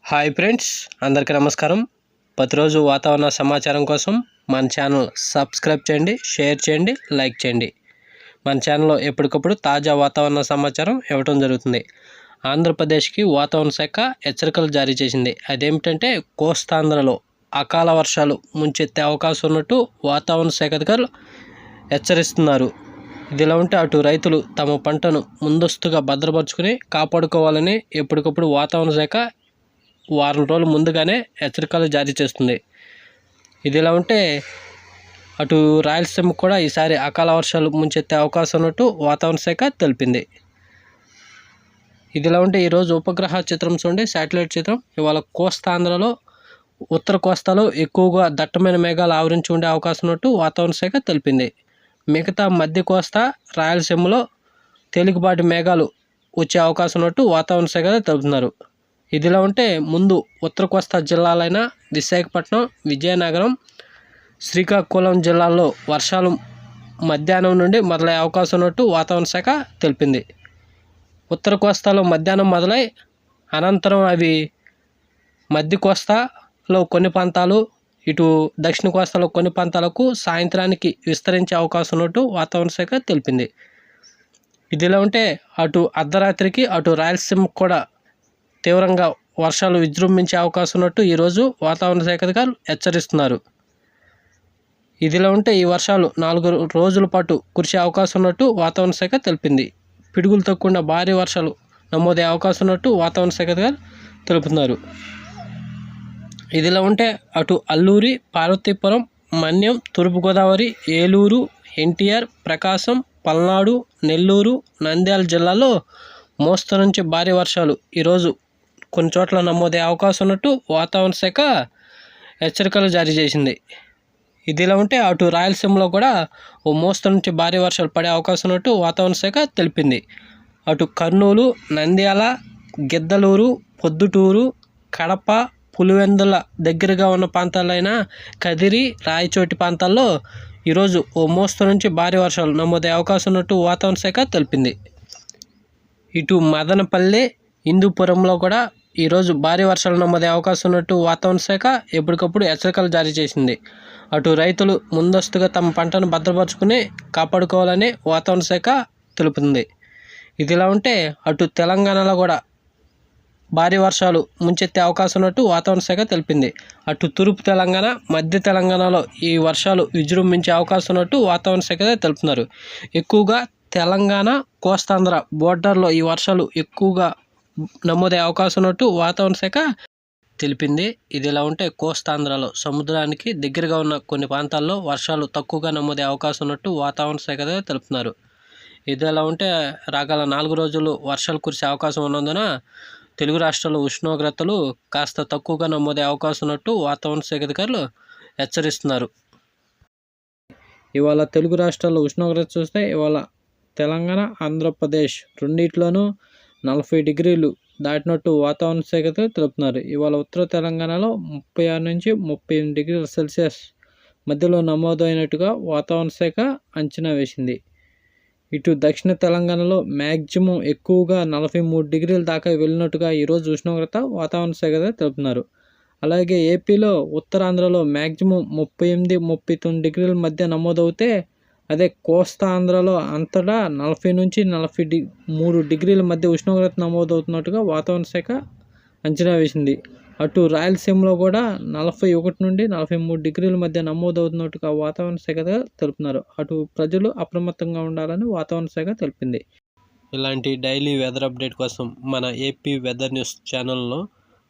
Hi friends, అందరికీ నమస్కారం. ప్రతిరోజు వాతావరణ సమాచారం కోసం మన ఛానల్ సబ్స్క్రైబ్ చేయండి, షేర్ చేయండి, లైక్ చేయండి. మన ఛానల్లో ఎప్పటికప్పుడు తాజా వాతావరణ సమాచారం ఇవ్వడం జరుగుతుంది. ఆంధ్రప్రదేశ్కి వాతావరణ శాఖ హెచ్చరికలు జారీ చేసింది. అదేమిటంటే కోస్తాంధ్రలో అకాల వర్షాలు ముంచెత్తే అవకాశం ఉన్నట్టు వాతావరణ శాఖ అధికారులు హెచ్చరిస్తున్నారు. ఇదిలా ఉంటే అటు రైతులు తమ పంటను ముందస్తుగా భద్రపరుచుకుని కాపాడుకోవాలని ఎప్పటికప్పుడు వాతావరణ శాఖ వారం రోజుల ముందుగానే హెచ్చరికలు జారీ చేస్తుంది. ఇదిలా ఉంటే అటు రాయలసీమ కూడా ఈసారి అకాల వర్షాలు ముంచెత్తే అవకాశం ఉన్నట్టు వాతావరణ శాఖ తెలిపింది. ఇదిలా ఉంటే ఈరోజు ఉపగ్రహ చిత్రం చూడండి, శాటిలైట్ చిత్రం. ఇవాళ కోస్తాంధ్రలో ఉత్తర కోస్తాలో ఎక్కువగా దట్టమైన మేఘాలు ఆవరించి ఉండే అవకాశం ఉన్నట్టు వాతావరణ శాఖ తెలిపింది. మిగతా మధ్య కోస్తా రాయలసీమలో తేలికపాటి మేఘాలు వచ్చే అవకాశం ఉన్నట్టు వాతావరణ శాఖ తెలుపుతున్నారు. ఇదిలా ఉంటే ముందు ఉత్తర కోస్తా జిల్లాలైన విశాఖపట్నం, విజయనగరం, శ్రీకాకుళం జిల్లాల్లో వర్షాలు మధ్యాహ్నం నుండి మొదలయ్యే అవకాశం ఉన్నట్టు వాతావరణ శాఖ తెలిపింది. ఉత్తర కోస్తాలో మధ్యాహ్నం మొదలై అనంతరం అవి మధ్య కోస్తాలో కొన్ని ప్రాంతాలు, ఇటు దక్షిణ కోస్తాలో కొన్ని ప్రాంతాలకు సాయంత్రానికి విస్తరించే అవకాశం ఉన్నట్టు వాతావరణ శాఖ తెలిపింది. ఇదిలా ఉంటే అటు అర్ధరాత్రికి అటు రాయలసీమకు కూడా తీవ్రంగా వర్షాలు విజృంభించే అవకాశం ఉన్నట్టు ఈరోజు వాతావరణ శాఖ అధికారులు హెచ్చరిస్తున్నారు. ఇదిలా ఉంటే ఈ వర్షాలు 4 రోజుల పాటు కురిసే అవకాశం ఉన్నట్టు వాతావరణ శాఖ తెలిపింది. పిడుగులతో కూడిన భారీ వర్షాలు నమోదయ్యే అవకాశం ఉన్నట్టు వాతావరణ శాఖ అధికారులు తెలుపుతున్నారు. ఇదిలా ఉంటే అటు అల్లూరి, పార్వతీపురం, మన్యం, తూర్పుగోదావరి, ఏలూరు, ఎన్టీఆర్, ప్రకాశం, పల్నాడు, నెల్లూరు, నంద్యాల జిల్లాలో మోస్తరు నుంచి భారీ వర్షాలు ఈరోజు కొన్ని చోట్ల నమోదయ్యే అవకాశం ఉన్నట్టు వాతావరణ శాఖ హెచ్చరికలు జారీ చేసింది. ఇదిలా ఉంటే అటు రాయలసీమలో కూడా ఓ మోస్తరు నుంచి భారీ వర్షాలు పడే అవకాశం ఉన్నట్టు వాతావరణ శాఖ తెలిపింది. అటు కర్నూలు, నంద్యాల, గిద్దలూరు, పొద్దుటూరు, కడప, పులివెందుల దగ్గరగా ఉన్న ప్రాంతాలైన కదిరి, రాయచోటి ప్రాంతాల్లో ఈరోజు ఓ మోస్తరు నుంచి భారీ వర్షాలు నమోదయ్యే అవకాశం ఉన్నట్టు వాతావరణ శాఖ తెలిపింది. ఇటు మదనపల్లి, హిందూపురంలో కూడా ఈరోజు భారీ వర్షాలు నమోదయ్యే అవకాశం ఉన్నట్టు వాతావరణ శాఖ ఎప్పటికప్పుడు హెచ్చరికలు జారీ చేసింది. అటు రైతులు ముందస్తుగా తమ పంటను భద్రపరుచుకుని కాపాడుకోవాలని వాతావరణ శాఖ తెలుపుతుంది. ఇదిలా ఉంటే అటు తెలంగాణలో కూడా భారీ వర్షాలు ముంచెత్తే అవకాశం ఉన్నట్టు వాతావరణ శాఖ తెలిపింది. అటు తూర్పు తెలంగాణ, మధ్య తెలంగాణలో ఈ వర్షాలు విజృంభించే అవకాశం ఉన్నట్టు వాతావరణ శాఖ తెలుపుతున్నారు. ఎక్కువగా తెలంగాణ, కోస్తాంధ్ర బోర్డర్లో ఈ వర్షాలు ఎక్కువగా నమోదయ్యే అవకాశం ఉన్నట్టు వాతావరణ శాఖ తెలిపింది. ఇదిలా ఉంటే కోస్తాంధ్రలో సముద్రానికి దగ్గరగా ఉన్న కొన్ని ప్రాంతాల్లో వర్షాలు తక్కువగా నమోదయ్యే అవకాశం ఉన్నట్టు వాతావరణ శాఖ తెలుపుతున్నారు. ఇదిలా ఉంటే రాగల 4 రోజులు వర్షాలు కురిసే అవకాశం ఉన్నందున తెలుగు రాష్ట్రాల్లో ఉష్ణోగ్రతలు కాస్త తక్కువగా నమోదయ్యే అవకాశం ఉన్నట్టు వాతావరణ శాఖ అధికారులు హెచ్చరిస్తున్నారు. ఇవాళ తెలుగు రాష్ట్రాల్లో ఉష్ణోగ్రత చూస్తే ఇవాళ తెలంగాణ, ఆంధ్రప్రదేశ్ రెండిట్లోనూ 40 డిగ్రీలు దాటినట్టు వాతావరణ శాఖ తెలుపుతున్నారు. ఇవాళ ఉత్తర తెలంగాణలో 36 నుంచి 38 డిగ్రీల సెల్సియస్ మధ్యలో నమోదైనట్టుగా వాతావరణ శాఖ అంచనా వేసింది. ఇటు దక్షిణ తెలంగాణలో మ్యాక్సిమం ఎక్కువగా 43 డిగ్రీల దాకా వెళ్ళినట్టుగా ఈరోజు ఉష్ణోగ్రత వాతావరణ శాఖ తెలుపుతున్నారు. అలాగే ఏపీలో ఉత్తరాంధ్రలో మ్యాక్సిమం 38, 39 డిగ్రీల మధ్య నమోదవుతే అదే కోస్తా ఆంధ్రలో అంతటా 40 నుంచి 43 డిగ్రీల మధ్య ఉష్ణోగ్రత నమోదవుతున్నట్టుగా వాతావరణ శాఖ అంచనా వేసింది. అటు రాయలసీమలో కూడా 41 నుండి 43 డిగ్రీల మధ్య నమోదవుతున్నట్టుగా వాతావరణ శాఖ తెలుపుతున్నారు. అటు ప్రజలు అప్రమత్తంగా ఉండాలని వాతావరణ శాఖ తెలిపింది. ఇలాంటి డైలీ వెదర్ అప్డేట్ కోసం మన ఏపీ వెదర్ న్యూస్ ఛానల్ను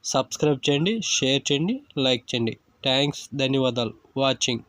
సబ్స్క్రైబ్ చేయండి, షేర్ చేయండి, లైక్ చేయండి. థ్యాంక్స్, ధన్యవాదాలు వాచింగ్.